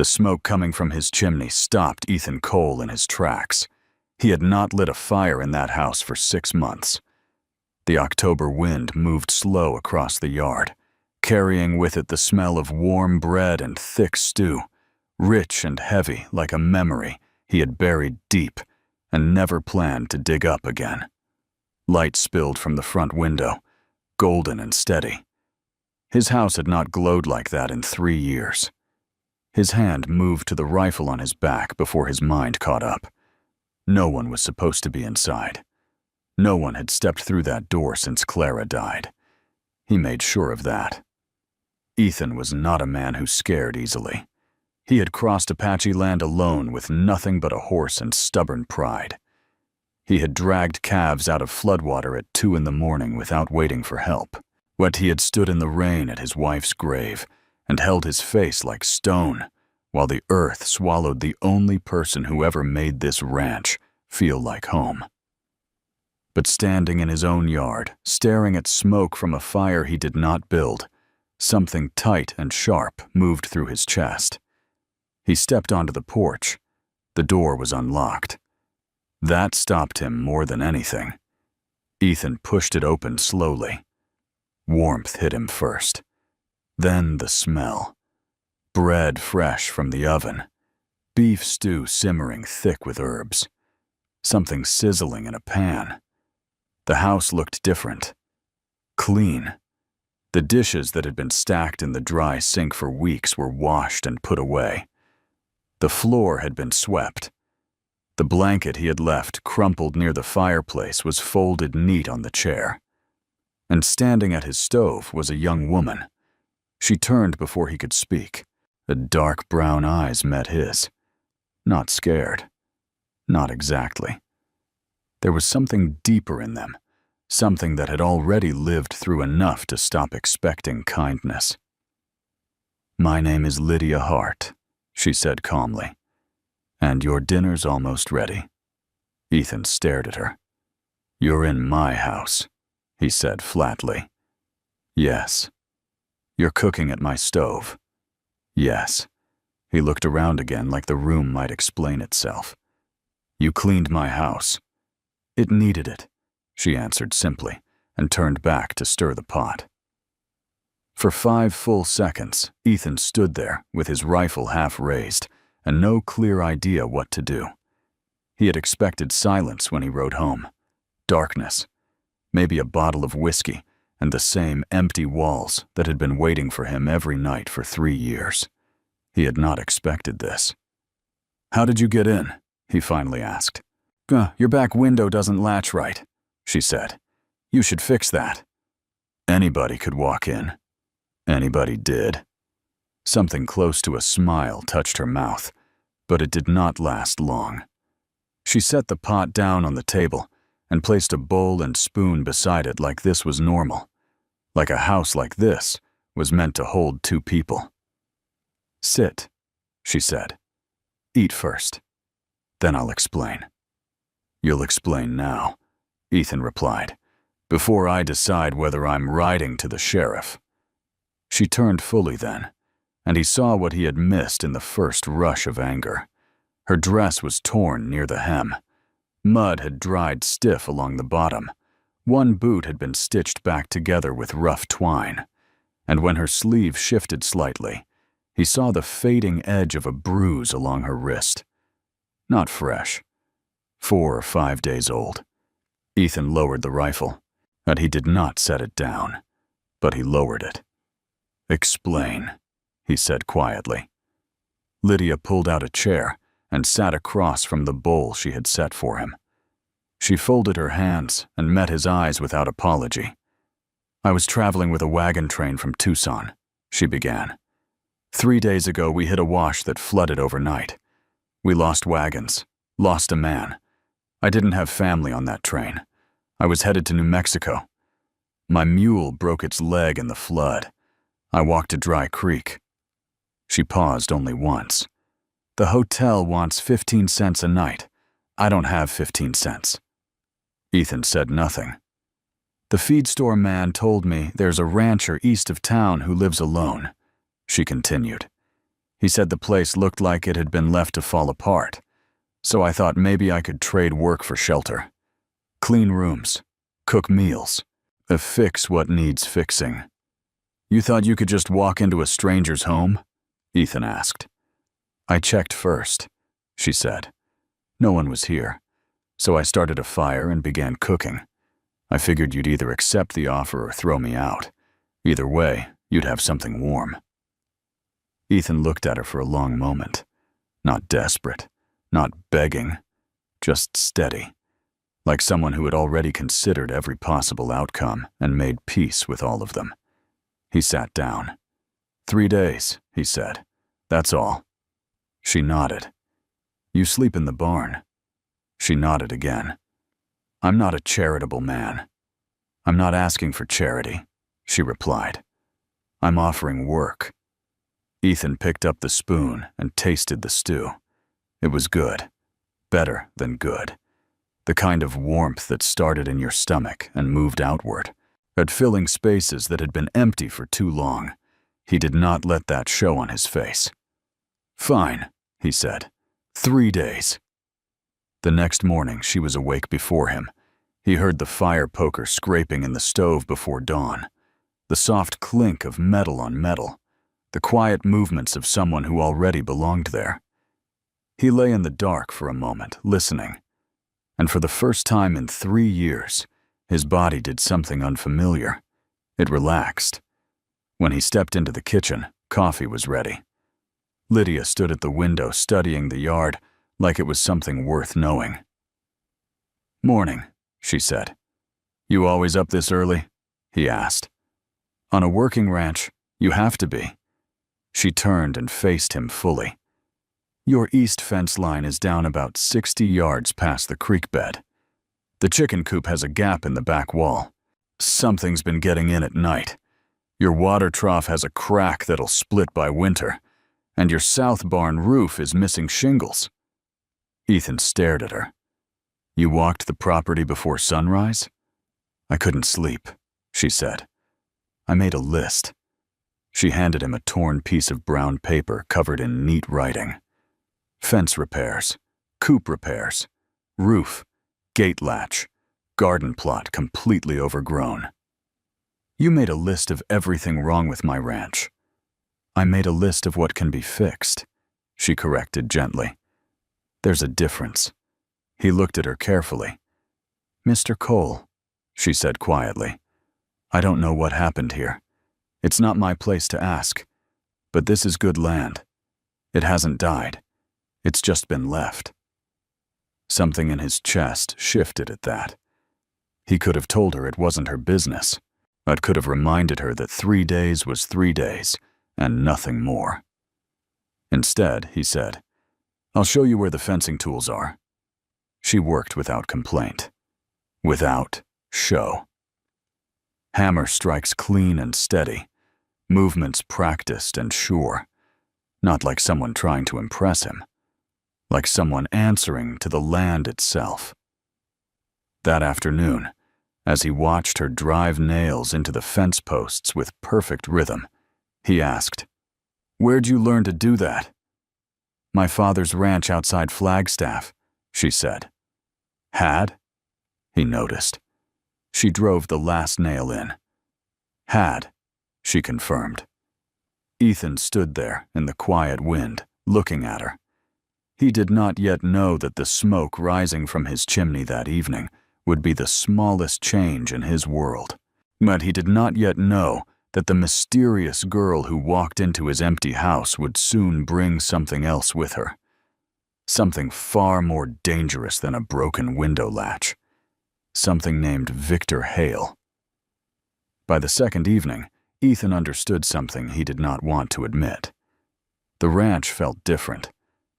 The smoke coming from his chimney stopped Ethan Cole in his tracks. He had not lit a fire in that house for 6 months. The October wind moved slow across the yard, carrying with it the smell of warm bread and thick stew, rich and heavy like a memory he had buried deep and never planned to dig up again. Light spilled from the front window, golden and steady. His house had not glowed like that in 3 years. His hand moved to the rifle on his back before his mind caught up. No one was supposed to be inside. No one had stepped through that door since Clara died. He made sure of that. Ethan was not a man who scared easily. He had crossed Apache land alone with nothing but a horse and stubborn pride. He had dragged calves out of floodwater at 2 in the morning without waiting for help. He had stood in the rain at his wife's grave and held his face like stone while the earth swallowed the only person who ever made this ranch feel like home. But standing in his own yard, staring at smoke from a fire he did not build, something tight and sharp moved through his chest. He stepped onto the porch. The door was unlocked. That stopped him more than anything. Ethan pushed it open slowly. Warmth hit him first. Then the smell. Bread fresh from the oven. Beef stew simmering thick with herbs. Something sizzling in a pan. The house looked different. Clean. The dishes that had been stacked in the dry sink for weeks were washed and put away. The floor had been swept. The blanket he had left crumpled near the fireplace was folded neat on the chair. And standing at his stove was a young woman. She turned before he could speak. The dark brown eyes met his. Not scared. Not exactly. There was something deeper in them, something that had already lived through enough to stop expecting kindness. "My name is Lydia Hart," she said calmly. "And your dinner's almost ready." Ethan stared at her. "You're in my house," he said flatly. "Yes." "You're cooking at my stove." "Yes." He looked around again like the room might explain itself. "You cleaned my house." "It needed it," she answered simply, and turned back to stir the pot. For 5 full seconds, Ethan stood there with his rifle half raised and no clear idea what to do. He had expected silence when he rode home. Darkness. Maybe a bottle of whiskey and the same empty walls that had been waiting for him every night for 3 years. He had not expected this. "How did you get in?" he finally asked. Your back window doesn't latch right," she said. "You should fix that." Anybody could walk in. Anybody did. Something close to a smile touched her mouth, but it did not last long. She set the pot down on the table and placed a bowl and spoon beside it like this was normal, like a house like this was meant to hold 2 people. "Sit," she said. "Eat first. Then I'll explain." "You'll explain now," Ethan replied, "before I decide whether I'm riding to the sheriff." She turned fully then, and he saw what he had missed in the first rush of anger. Her dress was torn near the hem. Mud had dried stiff along the bottom. One boot had been stitched back together with rough twine, and when her sleeve shifted slightly, he saw the fading edge of a bruise along her wrist. Not fresh. 4 or 5 days old. Ethan lowered the rifle, and he did not set it down, but he lowered it. "Explain," he said quietly. Lydia pulled out a chair and sat across from the bowl she had set for him. She folded her hands and met his eyes without apology. "I was traveling with a wagon train from Tucson," she began. 3 days ago we hit a wash that flooded overnight. We lost wagons, lost a man. I didn't have family on that train. I was headed to New Mexico. My mule broke its leg in the flood. I walked to Dry Creek." She paused only once. "The hotel wants 15 cents a night. I don't have 15 cents. Ethan said nothing. "The feed store man told me there's a rancher east of town who lives alone," she continued. He said the place looked like it had been left to fall apart, so I thought maybe I could trade work for shelter. Clean rooms, cook meals, fix what needs fixing. You thought you could just walk into a stranger's home? Ethan asked. I checked first, she said. No one was here, so I started a fire and began cooking. I figured you'd either accept the offer or throw me out. Either way, you'd have something warm. Ethan looked at her for a long moment. Not desperate, not begging, just steady, like someone who had already considered every possible outcome and made peace with all of them. He sat down. 3 days, he said. That's all. She nodded. You sleep in the barn. She nodded again. I'm not a charitable man. I'm not asking for charity, she replied. I'm offering work. Ethan picked up the spoon and tasted the stew. It was good. Better than good. The kind of warmth that started in your stomach and moved outward, at filling spaces that had been empty for too long. He did not let that show on his face. Fine, he said. 3 days. The next morning, she was awake before him. He heard the fire poker scraping in the stove before dawn, the soft clink of metal on metal, the quiet movements of someone who already belonged there. He lay in the dark for a moment, listening, and for the first time in 3 years, his body did something unfamiliar. It relaxed. When he stepped into the kitchen, coffee was ready. Lydia stood at the window studying the yard like it was something worth knowing. Morning, she said. You always up this early? He asked. On a working ranch, you have to be. She turned and faced him fully. Your east fence line is down about 60 yards past the creek bed. The chicken coop has a gap in the back wall. Something's been getting in at night. Your water trough has a crack that'll split by winter, and your south barn roof is missing shingles. Ethan stared at her. You walked the property before sunrise? I couldn't sleep, she said. I made a list. She handed him a torn piece of brown paper covered in neat writing. Fence repairs, coop repairs, roof, gate latch, garden plot completely overgrown. You made a list of everything wrong with my ranch. I made a list of what can be fixed, she corrected gently. There's a difference. He looked at her carefully. Mr. Cole, she said quietly, I don't know what happened here. It's not my place to ask, but this is good land. It hasn't died. It's just been left. Something in his chest shifted at that. He could have told her it wasn't her business, but could have reminded her that 3 days was 3 days, and nothing more. Instead, he said, I'll show you where the fencing tools are. She worked without complaint, without show. Hammer strikes clean and steady, movements practiced and sure, not like someone trying to impress him, like someone answering to the land itself. That afternoon, as he watched her drive nails into the fence posts with perfect rhythm, he asked, Where'd you learn to do that? My father's ranch outside Flagstaff, she said. Had? He noticed. She drove the last nail in. Had, she confirmed. Ethan stood there in the quiet wind, looking at her. He did not yet know that the smoke rising from his chimney that evening would be the smallest change in his world. But he did not yet know that the mysterious girl who walked into his empty house would soon bring something else with her. Something far more dangerous than a broken window latch. Something named Victor Hale. By the second evening, Ethan understood something he did not want to admit. The ranch felt different,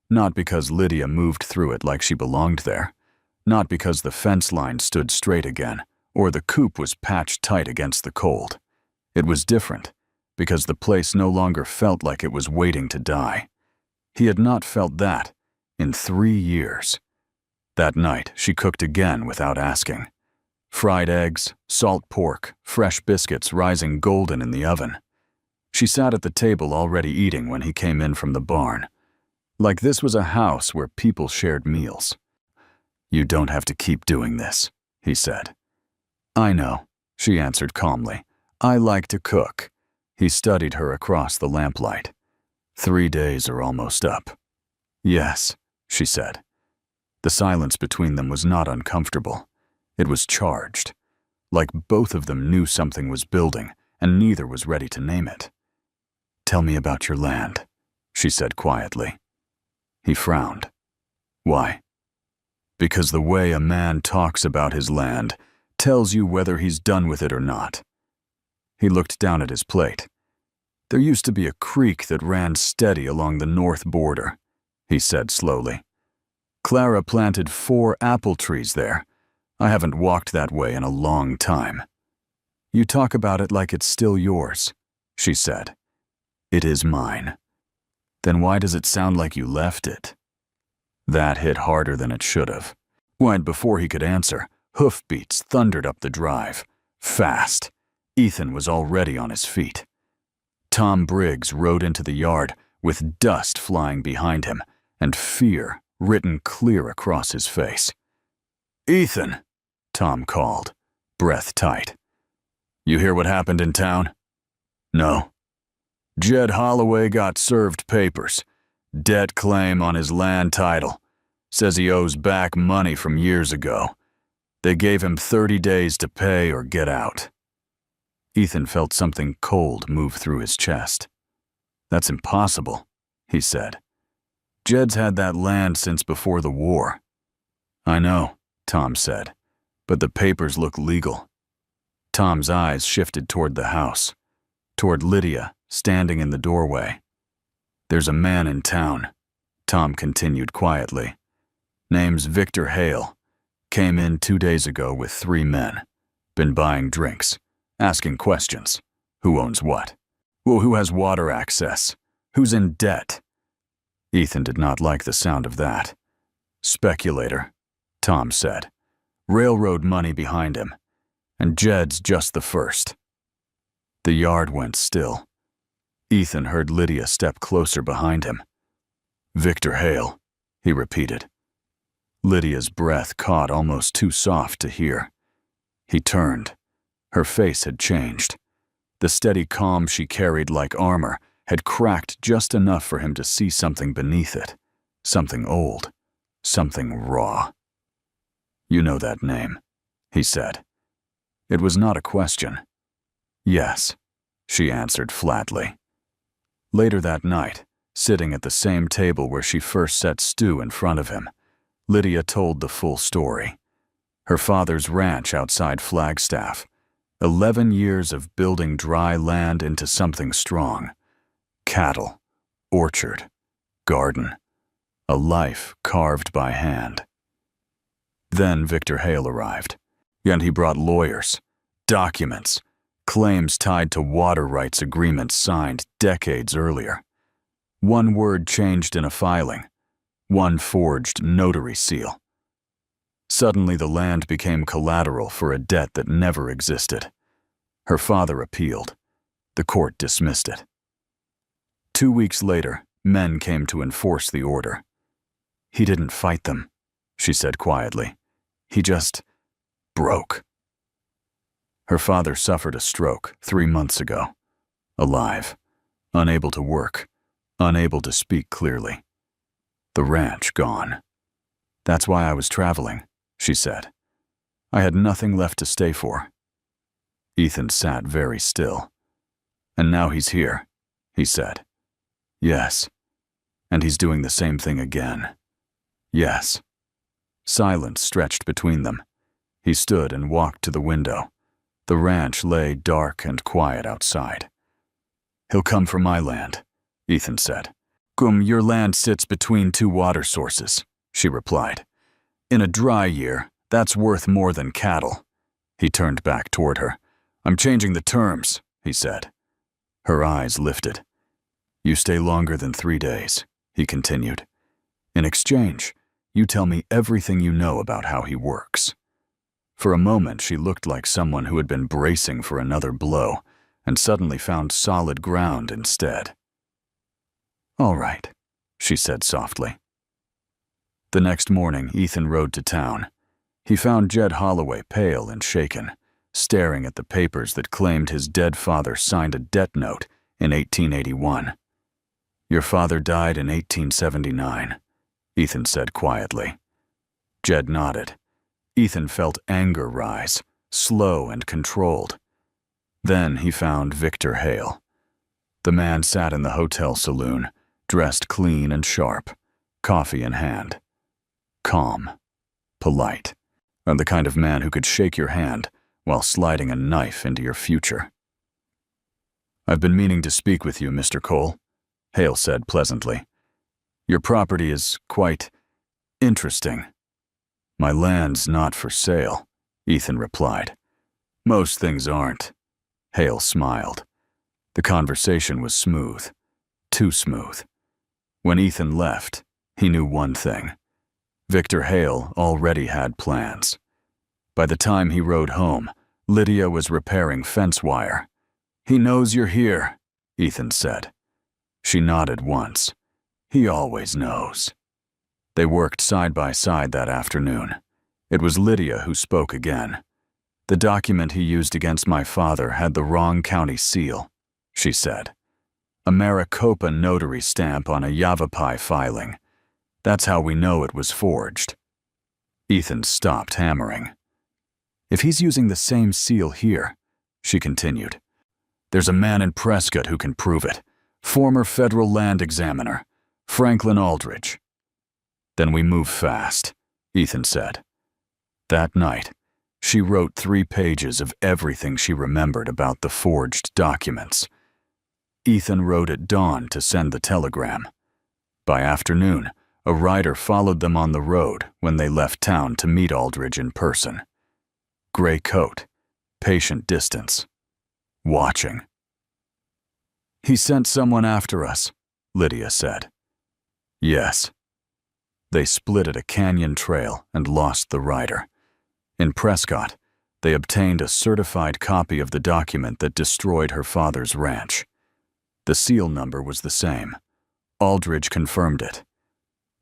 not because Lydia moved through it like she belonged there, not because the fence line stood straight again, or the coop was patched tight against the cold. It was different because the place no longer felt like it was waiting to die. He had not felt that in 3 years. That night, she cooked again without asking. Fried eggs, salt pork, fresh biscuits rising golden in the oven. She sat at the table already eating when he came in from the barn. Like this was a house where people shared meals. "You don't have to keep doing this," he said. "I know," she answered calmly. "I like to cook." He studied her across the lamplight. 3 days are almost up." "Yes," she said. The silence between them was not uncomfortable. It was charged, like both of them knew something was building, and neither was ready to name it. "Tell me about your land," she said quietly. He frowned. "Why?" "Because the way a man talks about his land tells you whether he's done with it or not." He looked down at his plate. "There used to be a creek that ran steady along the north border," he said slowly. "Clara planted 4 apple trees there. I haven't walked that way in a long time." "You talk about it like it's still yours," she said. "It is mine." "Then why does it sound like you left it?" That hit harder than it should have. When, before he could answer, hoofbeats thundered up the drive. Fast. Ethan was already on his feet. Tom Briggs rode into the yard with dust flying behind him and fear written clear across his face. "Ethan," Tom called, breath tight. "You hear what happened in town?" "No." "Jed Holloway got served papers. Debt claim on his land title. Says he owes back money from years ago. They gave him 30 days to pay or get out." Ethan felt something cold move through his chest. "That's impossible," he said. "Jed's had that land since before the war." "I know," Tom said, "but the papers look legal." Tom's eyes shifted toward the house, toward Lydia, standing in the doorway. "There's a man in town," Tom continued quietly. "Name's Victor Hale. Came in 2 days ago with 3 men. Been buying drinks, asking questions. Who owns what? Well, who has water access? Who's in debt?" Ethan did not like the sound of that. "Speculator," Tom said. "Railroad money behind him. And Jed's just the first." The yard went still. Ethan heard Lydia step closer behind him. "Victor Hale," he repeated. Lydia's breath caught almost too soft to hear. He turned. Her face had changed. The steady calm she carried like armor had cracked just enough for him to see something beneath it. Something old. Something raw. "You know that name," he said. It was not a question. "Yes," she answered flatly. Later that night, sitting at the same table where she first set Stu in front of him, Lydia told the full story. Her father's ranch outside Flagstaff. 11 years of building dry land into something strong. Cattle, orchard, garden. A life carved by hand. Then Victor Hale arrived, and he brought lawyers, documents, claims tied to water rights agreements signed decades earlier. One word changed in a filing, one forged notary seal. Suddenly the land became collateral for a debt that never existed. Her father appealed. The court dismissed it. 2 weeks later, men came to enforce the order. "He didn't fight them," she said quietly. "He just broke." Her father suffered a stroke 3 months ago. Alive, unable to work, unable to speak clearly. The ranch gone. "That's why I was traveling," she said. "I had nothing left to stay for." Ethan sat very still. "And now he's here," he said. "Yes. And he's doing the same thing again." "Yes." Silence stretched between them. He stood and walked to the window. The ranch lay dark and quiet outside. "He'll come for my land," Ethan said. Your land sits between 2 water sources," she replied. "In a dry year, that's worth more than cattle." He turned back toward her. "I'm changing the terms," he said. Her eyes lifted. "You stay longer than 3 days," he continued. "In exchange, you tell me everything you know about how he works." For a moment, she looked like someone who had been bracing for another blow, and suddenly found solid ground instead. "All right," she said softly. The next morning, Ethan rode to town. He found Jed Holloway pale and shaken, staring at the papers that claimed his dead father signed a debt note in 1881. "Your father died in 1879, Ethan said quietly. Jed nodded. Ethan felt anger rise, slow and controlled. Then he found Victor Hale. The man sat in the hotel saloon, dressed clean and sharp, coffee in hand. Calm, polite, and the kind of man who could shake your hand while sliding a knife into your future. "I've been meaning to speak with you, Mr. Cole," Hale said pleasantly. "Your property is quite interesting." "My land's not for sale," Ethan replied. "Most things aren't." Hale smiled. The conversation was smooth, too smooth. When Ethan left, he knew one thing. Victor Hale already had plans. By the time he rode home, Lydia was repairing fence wire. "He knows you're here," Ethan said. She nodded once. "He always knows." They worked side by side that afternoon. It was Lydia who spoke again. "The document he used against my father had the wrong county seal," she said. "A Maricopa notary stamp on a Yavapai filing. That's how we know it was forged." Ethan stopped hammering. "If he's using the same seal here," she continued, "there's a man in Prescott who can prove it. Former federal land examiner, Franklin Aldridge." "Then we move fast," Ethan said. That night, she wrote 3 pages of everything she remembered about the forged documents. Ethan wrote at dawn to send the telegram. By afternoon, a rider followed them on the road when they left town to meet Aldridge in person. Gray coat, patient distance, watching. "He sent someone after us," Lydia said. "Yes." They split at a canyon trail and lost the rider. In Prescott, they obtained a certified copy of the document that destroyed her father's ranch. The seal number was the same. Aldridge confirmed it.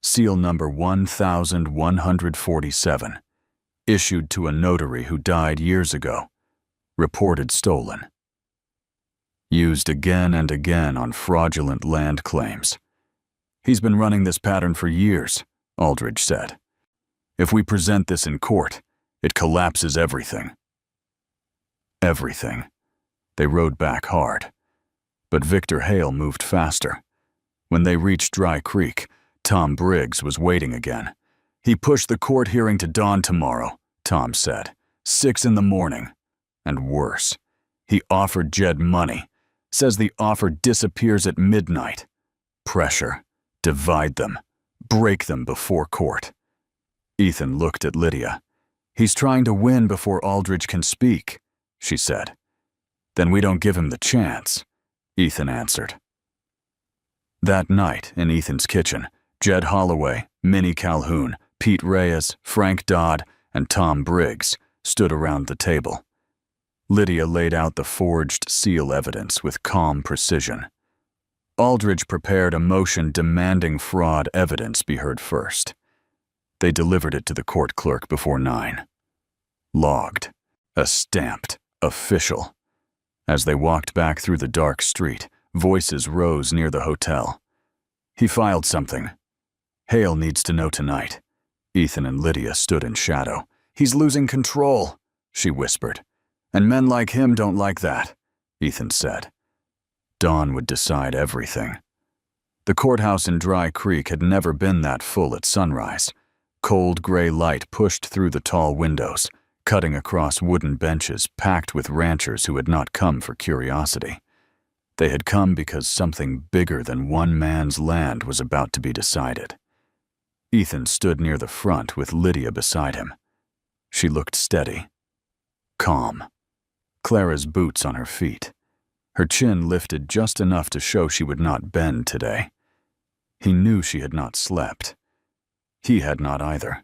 Seal number 1147, issued to a notary who died years ago, reported stolen. Used again and again on fraudulent land claims. "He's been running this pattern for years," Aldridge said. "If we present this in court, it collapses everything." Everything. They rode back hard. But Victor Hale moved faster. When they reached Dry Creek, Tom Briggs was waiting again. "He pushed the court hearing to dawn tomorrow," Tom said. 6 in the morning. And worse, he offered Jed money. Says the offer disappears at midnight. Pressure. Divide them. Break them before court. Ethan looked at Lydia. "He's trying to win before Aldridge can speak," she said. "Then we don't give him the chance," Ethan answered. That night, in Ethan's kitchen, Jed Holloway, Minnie Calhoun, Pete Reyes, Frank Dodd, and Tom Briggs stood around the table. Lydia laid out the forged seal evidence with calm precision. Aldridge prepared a motion demanding fraud evidence be heard first. They delivered it to the court clerk before 9. Logged. A stamped. Official. As they walked back through the dark street, voices rose near the hotel. "He filed something. Hale needs to know tonight." Ethan and Lydia stood in shadow. "He's losing control," she whispered. "And men like him don't like that," Ethan said. Dawn would decide everything. The courthouse in Dry Creek had never been that full at sunrise. Cold gray light pushed through the tall windows, cutting across wooden benches packed with ranchers who had not come for curiosity. They had come because something bigger than one man's land was about to be decided. Ethan stood near the front with Lydia beside him. She looked steady, calm. Clara's boots on her feet. Her chin lifted just enough to show she would not bend today. He knew she had not slept. He had not either.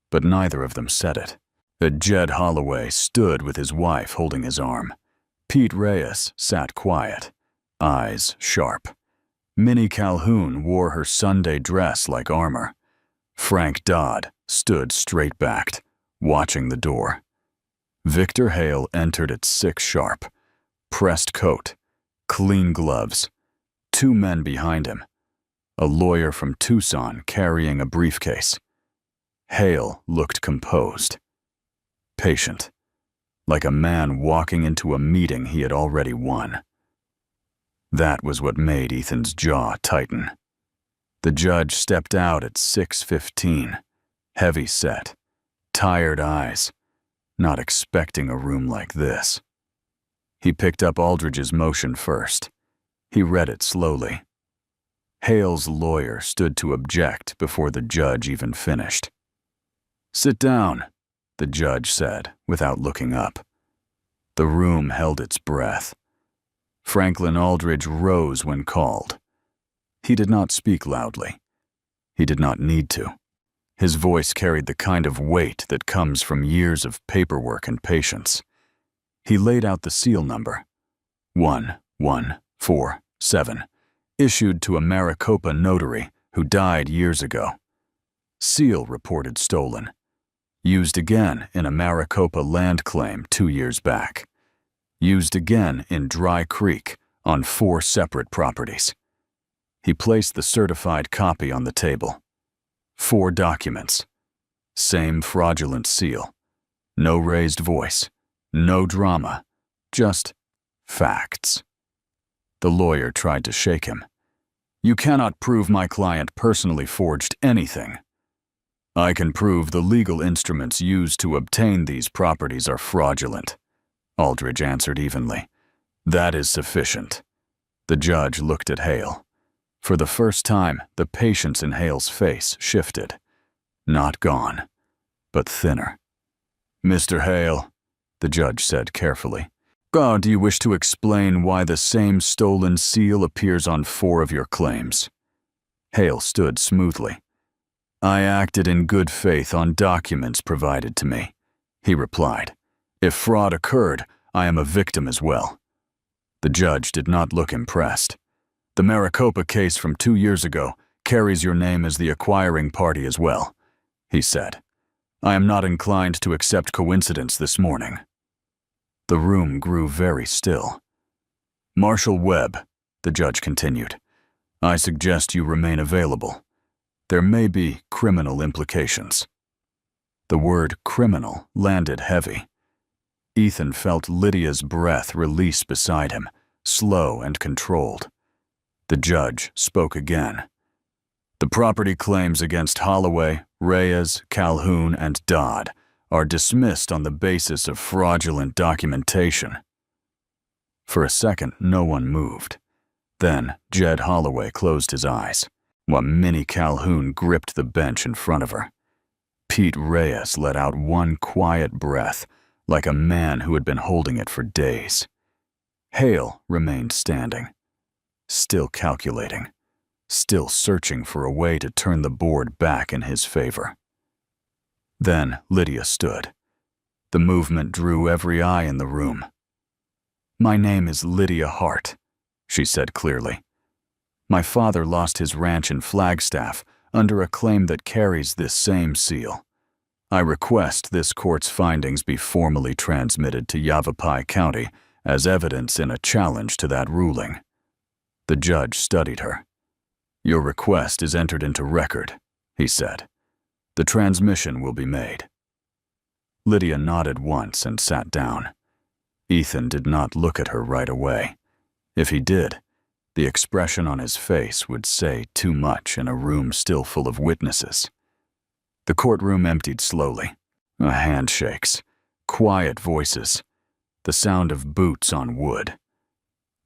But neither of them said it. Jed Holloway stood with his wife holding his arm. Pete Reyes sat quiet, eyes sharp. Minnie Calhoun wore her Sunday dress like armor. Frank Dodd stood straight-backed, watching the door. Victor Hale entered at 6 sharp. Pressed coat, clean gloves, 2 men behind him, a lawyer from Tucson carrying a briefcase. Hale looked composed, patient, like a man walking into a meeting he had already won. That was what made Ethan's jaw tighten. The judge stepped out at 6:15, heavy-set, tired eyes, not expecting a room like this. He picked up Aldridge's motion first. He read it slowly. Hale's lawyer stood to object before the judge even finished. "Sit down," the judge said, without looking up. The room held its breath. Franklin Aldridge rose when called. He did not speak loudly. He did not need to. His voice carried the kind of weight that comes from years of paperwork and patience. He laid out the seal number, 1147, issued to a Maricopa notary who died years ago. Seal reported stolen. Used again in a Maricopa land claim 2 years back. Used again in Dry Creek on 4 separate properties. He placed the certified copy on the table. 4 documents. Same fraudulent seal. No raised voice. No drama. Just facts. The lawyer tried to shake him. "You cannot prove my client personally forged anything." "I can prove the legal instruments used to obtain these properties are fraudulent," Aldridge answered evenly. "That is sufficient." The judge looked at Hale. For the first time, the patience in Hale's face shifted. Not gone, but thinner. "Mr. Hale," the judge said carefully, "do you wish to explain why the same stolen seal appears on 4 of your claims?" Hale stood smoothly. "I acted in good faith on documents provided to me," he replied. "If fraud occurred, I am a victim as well." The judge did not look impressed. "The Maricopa case from 2 years ago carries your name as the acquiring party as well," he said. "I am not inclined to accept coincidence this morning." The room grew very still. "Marshal Webb," the judge continued, "I suggest you remain available. There may be criminal implications." The word criminal landed heavy. Ethan felt Lydia's breath release beside him, slow and controlled. The judge spoke again. "The property claims against Holloway, Reyes, Calhoun, and Dodd are dismissed on the basis of fraudulent documentation." For a second, no one moved. Then Jed Holloway closed his eyes, while Minnie Calhoun gripped the bench in front of her. Pete Reyes let out one quiet breath, like a man who had been holding it for days. Hale remained standing, still calculating, still searching for a way to turn the board back in his favor. Then Lydia stood. The movement drew every eye in the room. "My name is Lydia Hart," she said clearly. "My father lost his ranch in Flagstaff under a claim that carries this same seal. I request this court's findings be formally transmitted to Yavapai County as evidence in a challenge to that ruling." The judge studied her. "Your request is entered into record," he said. "The transmission will be made." Lydia nodded once and sat down. Ethan did not look at her right away. If he did, the expression on his face would say too much in a room still full of witnesses. The courtroom emptied slowly. Handshakes, quiet voices, the sound of boots on wood.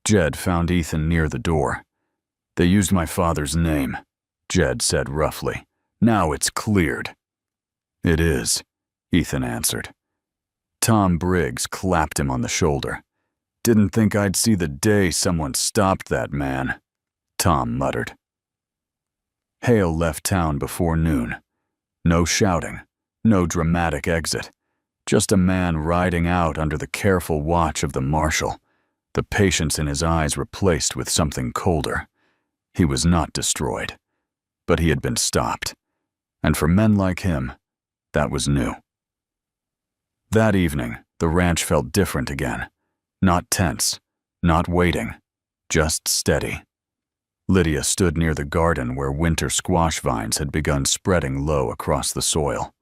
Jed found Ethan near the door. "They used my father's name," Jed said roughly. "Now it's cleared." "It is," Ethan answered. Tom Briggs clapped him on the shoulder. "Didn't think I'd see the day someone stopped that man," Tom muttered. Hale left town before noon. No shouting, no dramatic exit. Just a man riding out under the careful watch of the marshal, the patience in his eyes replaced with something colder. He was not destroyed, but he had been stopped. And for men like him, that was new. That evening, the ranch felt different again. Not tense, not waiting, just steady. Lydia stood near the garden where winter squash vines had begun spreading low across the soil.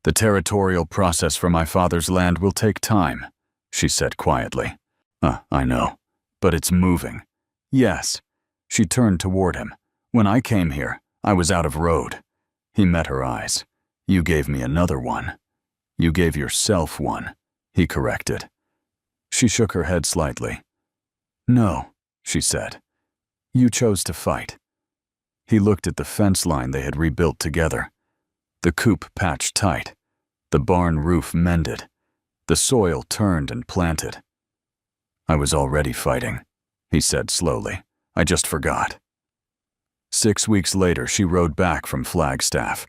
"The territorial process for my father's land will take time," she said quietly. I know, but it's moving." "Yes." She turned toward him. "When I came here, I was out of road." He met her eyes. "You gave me another one." "You gave yourself one," he corrected. She shook her head slightly. "No," she said. "You chose to fight." He looked at the fence line they had rebuilt together. The coop patched tight, the barn roof mended, the soil turned and planted. "I was already fighting," he said slowly. "I just forgot." 6 weeks later, she rode back from Flagstaff.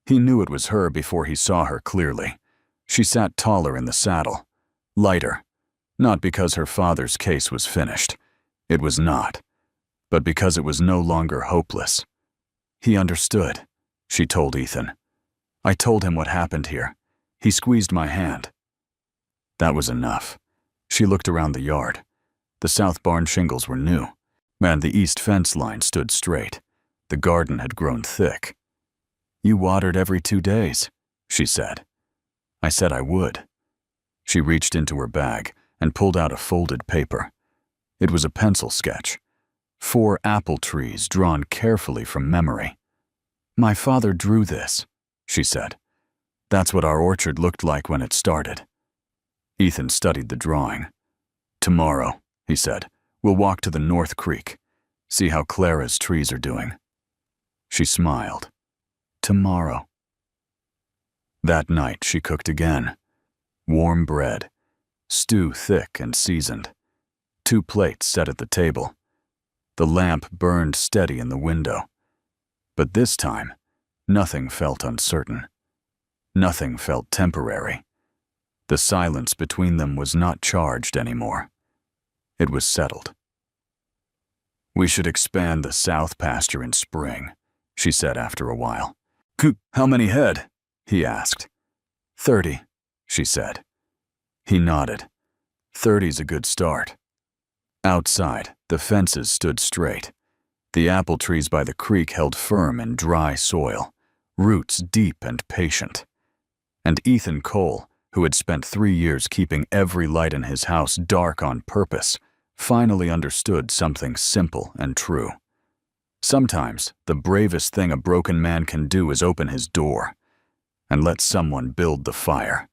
He knew it was her before he saw her clearly. She sat taller in the saddle, lighter, not because her father's case was finished. It was not, but because it was no longer hopeless. "He understood," she told Ethan. "I told him what happened here. He squeezed my hand." That was enough. She looked around the yard. The south barn shingles were new, and the east fence line stood straight. The garden had grown thick. "You watered every 2 days," she said. "I said I would." She reached into her bag and pulled out a folded paper. It was a pencil sketch. 4 apple trees drawn carefully from memory. "My father drew this," she said. "That's what our orchard looked like when it started." Ethan studied the drawing. "Tomorrow," he said, "we'll walk to the North Creek, see how Clara's trees are doing." She smiled. "Tomorrow." That night she cooked again. Warm bread, stew thick and seasoned. 2 plates set at the table. The lamp burned steady in the window. But this time, nothing felt uncertain. Nothing felt temporary. The silence between them was not charged anymore. It was settled. "We should expand the south pasture in spring," she said after a while. "How many head?" he asked. 30, she said. He nodded. 30's a good start. Outside, the fences stood straight. The apple trees by the creek held firm in dry soil, roots deep and patient. And Ethan Cole, who had spent 3 years keeping every light in his house dark on purpose, finally understood something simple and true. Sometimes, the bravest thing a broken man can do is open his door and let someone build the fire.